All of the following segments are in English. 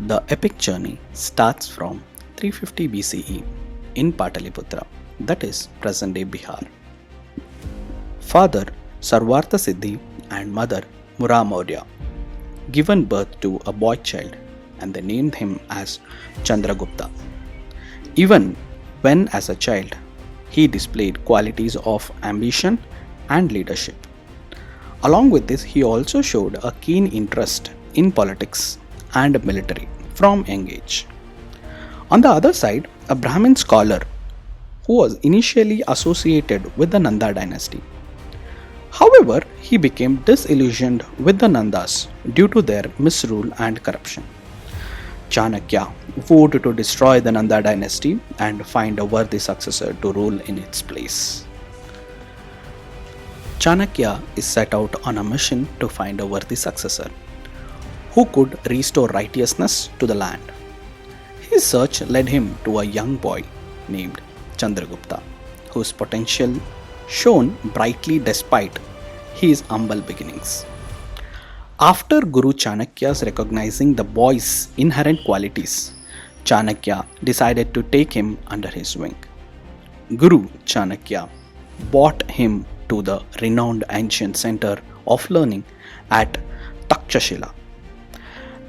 The epic journey starts from 350 BCE in Pataliputra, that is present day Bihar. Father Sarvartha Siddhi and mother Mura Maurya given birth to a boy child and they named him as Chandragupta. Even when as a child, he displayed qualities of ambition and leadership. Along with this, he also showed a keen interest in politics and military from young age. On the other side, a Brahmin scholar who was initially associated with the Nanda dynasty. However, he became disillusioned with the Nandas due to their misrule and corruption. Chanakya vowed to destroy the Nanda dynasty and find a worthy successor to rule in its place. Chanakya is set out on a mission to find a worthy successor who could restore righteousness to the land. His search led him to a young boy named Chandragupta, whose potential shone brightly despite his humble beginnings. After Guru Chanakya's recognizing the boy's inherent qualities, Chanakya decided to take him under his wing. Guru Chanakya brought him to the renowned ancient center of learning at Takshashila.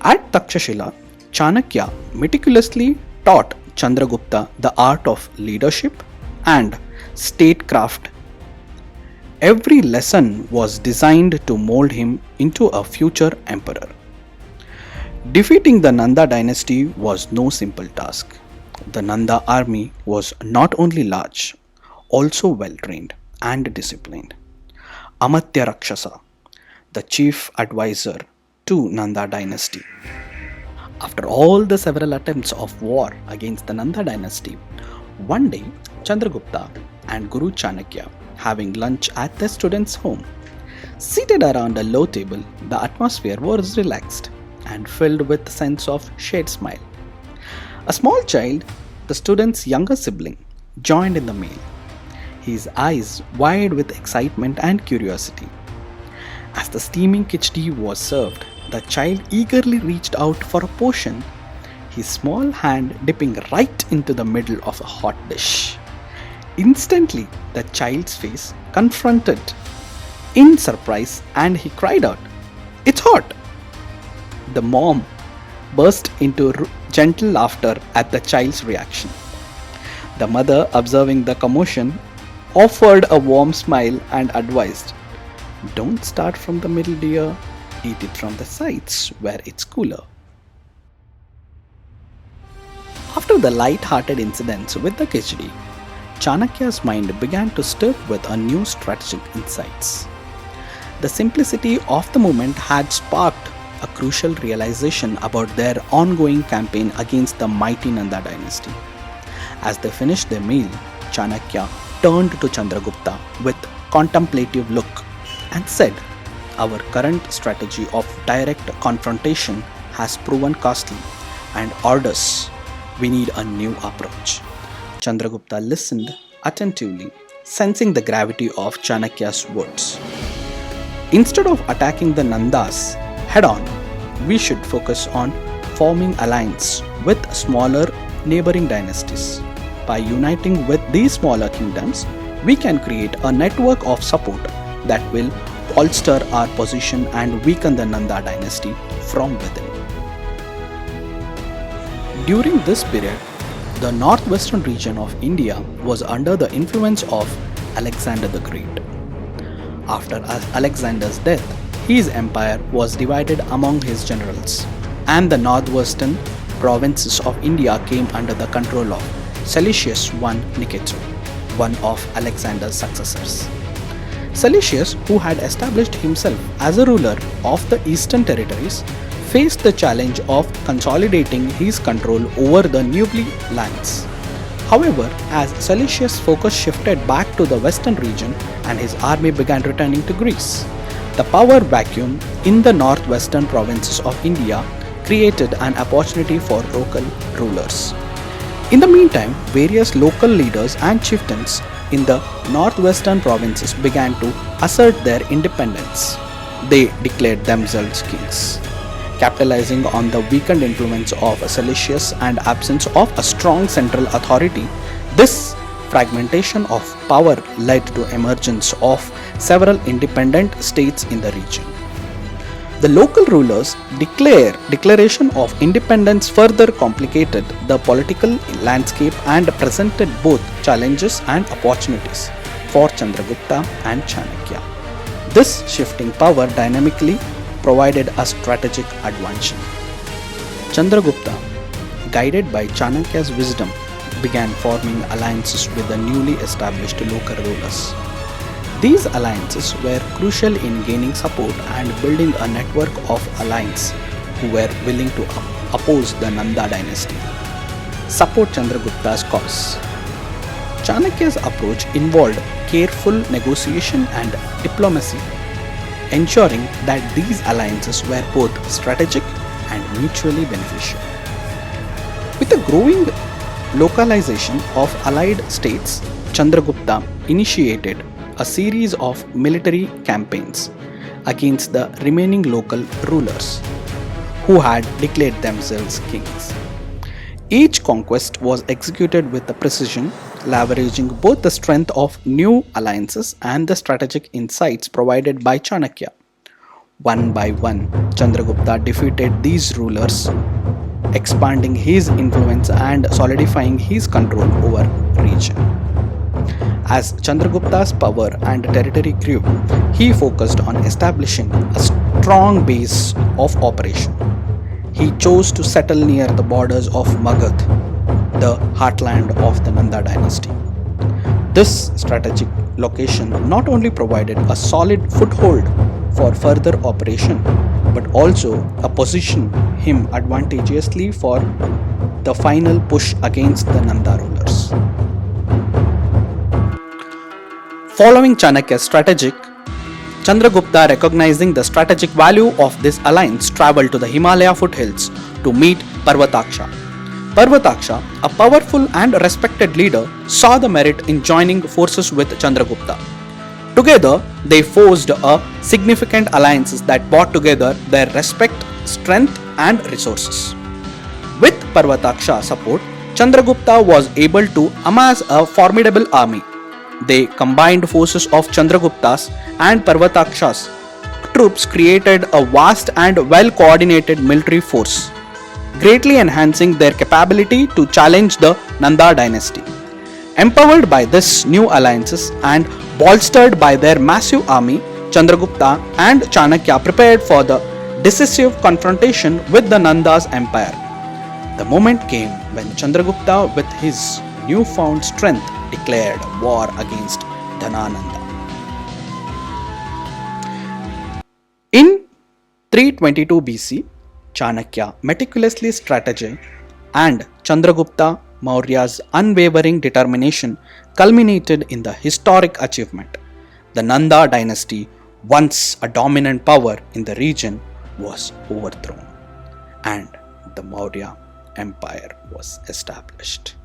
At Takshashila, Chanakya meticulously taught Chandragupta the art of leadership and statecraft. Every lesson was designed to mold him into a future emperor. Defeating the Nanda dynasty was no simple task. The Nanda army was not only large, also well trained and disciplined. Amatya Rakshasa, the chief advisor to Nanda dynasty. After all the several attempts of war against the Nanda dynasty, one day Chandragupta and Guru Chanakya having lunch at their student's home. Seated around a low table, the atmosphere was relaxed and filled with a sense of shared smile. A small child, the student's younger sibling, joined in the meal, his eyes wide with excitement and curiosity. As the steaming khichdi was served, the child eagerly reached out for a portion, his small hand dipping right into the middle of a hot dish. Instantly, the child's face confronted in surprise and he cried out, "It's hot!" The mom burst into gentle laughter at the child's reaction. The mother, observing the commotion, offered a warm smile and advised, "Don't start from the middle, dear. Eat it from the sides where it's cooler." After the light-hearted incidents with the khichdi, Chanakya's mind began to stir with a new strategic insights. The simplicity of the moment had sparked a crucial realization about their ongoing campaign against the mighty Nanda dynasty. As they finished their meal, Chanakya turned to Chandragupta with contemplative look and said, "Our current strategy of direct confrontation has proven costly and orders we need a new approach." Chandragupta listened attentively, sensing the gravity of Chanakya's words. "Instead of attacking the Nandas head-on, we should focus on forming alliance with smaller neighboring dynasties. By uniting with these smaller kingdoms, we can create a network of support that will bolster our position and weaken the Nanda dynasty from within." During this period, the northwestern region of India was under the influence of Alexander the Great. After Alexander's death, his empire was divided among his generals, and the northwestern provinces of India came under the control of Seleucus I Nicator, one of Alexander's successors. Seleucus, who had established himself as a ruler of the eastern territories, faced the challenge of consolidating his control over the newly lands. However, as Seleucus' focus shifted back to the western region and his army began returning to Greece, the power vacuum in the northwestern provinces of India created an opportunity for local rulers. In the meantime, various local leaders and chieftains in the northwestern provinces began to assert their independence. They declared themselves kings. Capitalizing on the weakened influence of Seleucus and absence of a strong central authority, this fragmentation of power led to emergence of several independent states in the region. The local rulers' declaration of independence further complicated the political landscape and presented both challenges and opportunities for Chandragupta and Chanakya. This shifting power dynamically provided a strategic advantage. Chandragupta, guided by Chanakya's wisdom, began forming alliances with the newly established local rulers. These alliances were crucial in gaining support and building a network of allies who were willing to oppose the Nanda dynasty. Support Chandragupta's cause. Chanakya's approach involved careful negotiation and diplomacy, ensuring that these alliances were both strategic and mutually beneficial. With the growing localization of allied states, Chandragupta initiated a series of military campaigns against the remaining local rulers who had declared themselves kings. Each conquest was executed with precision, leveraging both the strength of new alliances and the strategic insights provided by Chanakya. One by one, Chandragupta defeated these rulers, expanding his influence and solidifying his control over region. As Chandragupta's power and territory grew, he focused on establishing a strong base of operation. He chose to settle near the borders of Magadh, the heartland of the Nanda dynasty. This strategic location not only provided a solid foothold for further operation, but also positioned him advantageously for the final push against the Nanda rulers. Following Chanakya's strategic, Chandragupta, recognizing the strategic value of this alliance, traveled to the Himalaya foothills to meet Parvataksha. Parvataksha, a powerful and respected leader, saw the merit in joining forces with Chandragupta. Together, they forged a significant alliance that brought together their respect, strength, and resources. With Parvataksha's support, Chandragupta was able to amass a formidable army. The combined forces of Chandragupta's and Parvataksha's troops created a vast and well-coordinated military force, greatly enhancing their capability to challenge the Nanda dynasty. Empowered by this new alliances and bolstered by their massive army, Chandragupta and Chanakya prepared for the decisive confrontation with the Nanda's empire. The moment came when Chandragupta, with his newfound strength, declared war against Dhanananda. In 322 BC, Chanakya meticulously strategized, and Chandragupta Maurya's unwavering determination culminated in the historic achievement. The Nanda dynasty, once a dominant power in the region, was overthrown, and the Maurya Empire was established.